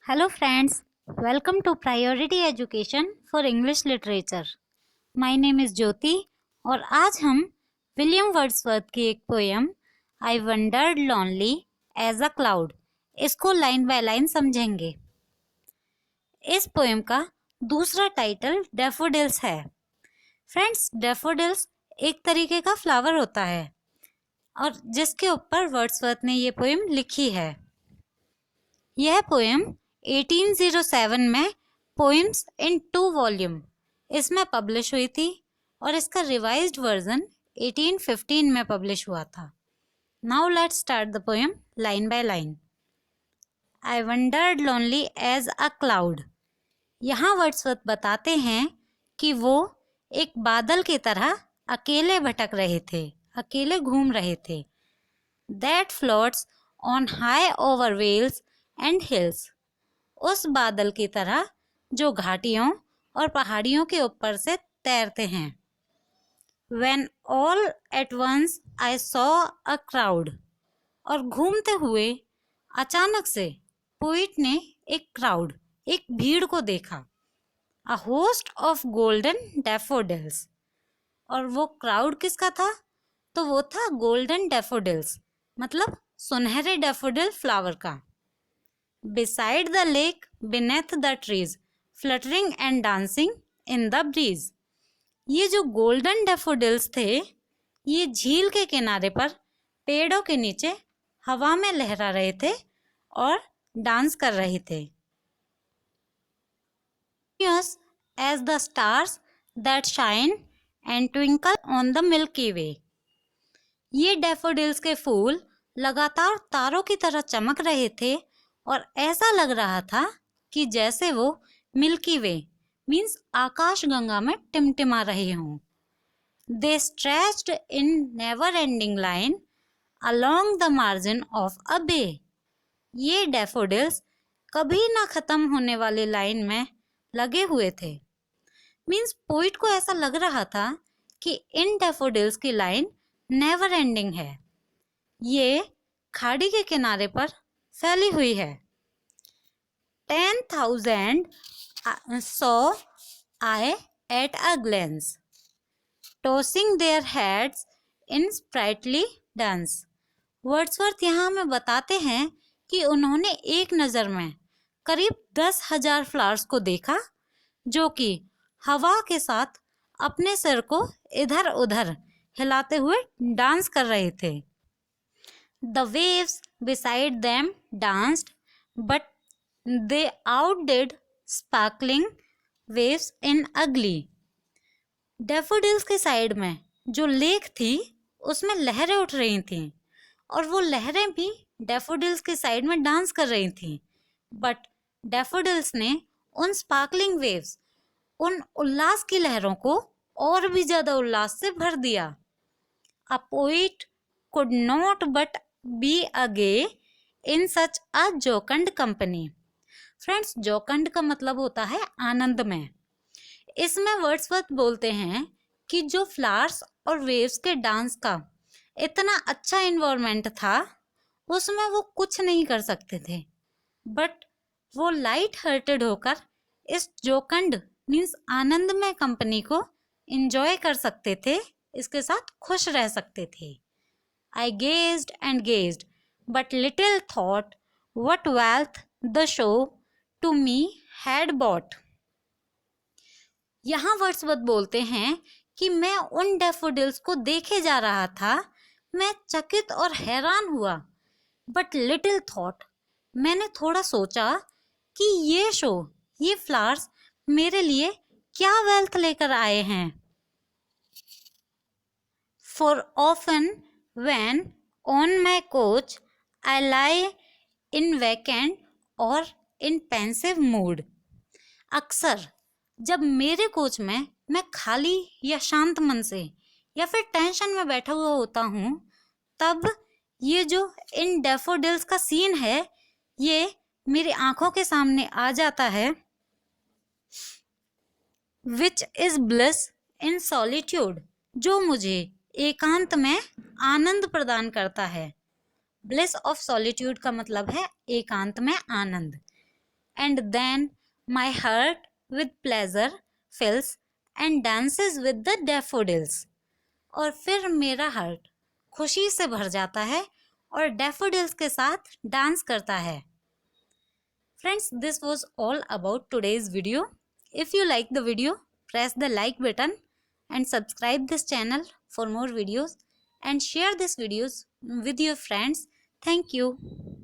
Hello friends, welcome to Priority Education for English Literature. My name is Jyoti और आज हम William Wordsworth की एक poem I Wandered Lonely as a Cloud इसको line by line समझेंगे। इस poem का दूसरा टाइटल डैफोडिल्स है। फ्रेंड्स, डैफोडिल्स एक तरीके का फ्लावर होता है और जिसके ऊपर वर्ड्सवर्थ ने ये पोएम लिखी है। यह पोएम 1807 में पोएम्स इन 2 वॉल्यूम इसमें पब्लिश हुई थी और इसका रिवाइज्ड वर्जन 1815 में पब्लिश हुआ था। Now let's start the poem line by line. I wandered lonely as a cloud. यहाँ वर्ड्सवर्थ बताते हैं कि वो एक बादल की तरह अकेले भटक रहे थे, अकेले घूम रहे थे। That floats on high over vales and hills. उस बादल की तरह जो घाटियों और पहाड़ियों के ऊपर से तैरते हैं। When all at once I saw a crowd। और घूमते हुए अचानक से पोइट ने एक क्राउड, एक भीड़ को देखा। A host of golden daffodils। और वो क्राउड किसका था? तो वो था गोल्डन डैफोडिल्स, मतलब सुनहरे डैफोडिल फ्लावर का। Beside the lake, beneath the trees, fluttering and dancing in the breeze। ये जो गोल्डन डैफोडिल्स थे, ये झील के किनारे पर पेड़ों के नीचे हवा में लहरा रहे थे और डांस कर रहे थे। As the stars that shine and twinkle on the Milky Way। ये डैफोडिल्स के फूल लगातार तारों की तरह चमक रहे थे और ऐसा लग रहा था कि जैसे वो मिल्की वे मीन्स आकाश गंगा में टिमटिमा रहे हों। They stretched in never ending line along the margin of a bay. ये डैफोडिल्स कभी ना खत्म होने वाली लाइन में लगे हुए थे। मीन्स पोइट को ऐसा लग रहा था कि इन डैफोडिल्स की लाइन नेवर एंडिंग है, ये खाड़ी के किनारे पर फैली हुई है। 10,000 saw I at a glance, tossing their heads in sprightly dance। Wordsworth यहाँ हमें बताते हैं कि उन्होंने एक नज़र में करीब 10,000 फ्लावर्स को देखा जो कि हवा के साथ अपने सिर को इधर उधर हिलाते हुए डांस कर रहे थे। The waves beside them danced, but they outdid sparkling waves in a glee। Daffodils के साइड में जो लेक थी उसमें लहरें उठ रही थीं और वो लहरें भी डैफोडिल्स के साइड में डांस कर रही थीं। बट डैफोडिल्स ने उन स्पार्कलिंग वेव्स, उन उल्लास की लहरों को और भी ज़्यादा उल्लास से भर दिया। A poet could not but be a gay in such a jocund company। Friends, जोकंड का मतलब होता है आनंदमय। इसमें वर्ड्सवर्थ बोलते हैं कि जो फ्लावर्स और वेव्स के डांस का इतना अच्छा इन्वायरमेंट था उसमें वो कुछ नहीं कर सकते थे, बट वो लाइट हार्टेड होकर इस जोकंड मीन्स आनंदमय कंपनी को एंजॉय कर सकते थे, इसके साथ खुश रह सकते थे। I gazed and gazed, but little thought what wealth the show to me had bought। यहाँ वर्ड्सवर्थ बोलते हैं कि मैं उन डैफोडिल्स को देखे जा रहा था, मैं चकित और हैरान हुआ। बट लिटिल थॉट, मैंने थोड़ा सोचा कि ये शो, ये फ्लावर्स मेरे लिए क्या वेल्थ लेकर आए हैं। For often when on my coach I lie in vacant or in pensive mood। अक्सर जब मेरे कोच में मैं खाली या शांत मन से या फिर टेंशन में बैठा हुआ होता हूँ, तब ये जो इन डैफोडिल्स का सीन है ये मेरी आंखों के सामने आ जाता है। Which is bliss in solitude, जो मुझे एकांत में आनंद प्रदान करता है। ब्लिस ऑफ सॉलिट्यूड का मतलब है एकांत में आनंद। and then my heart with pleasure fills and dances with the daffodils. और फिर मेरा हार्ट खुशी से भर जाता है और डैफोडिल्स के साथ डांस करता है. Friends, this was all about today's video. If you like the video, press the like button and subscribe this channel for more videos and share these videos with your friends. Thank you.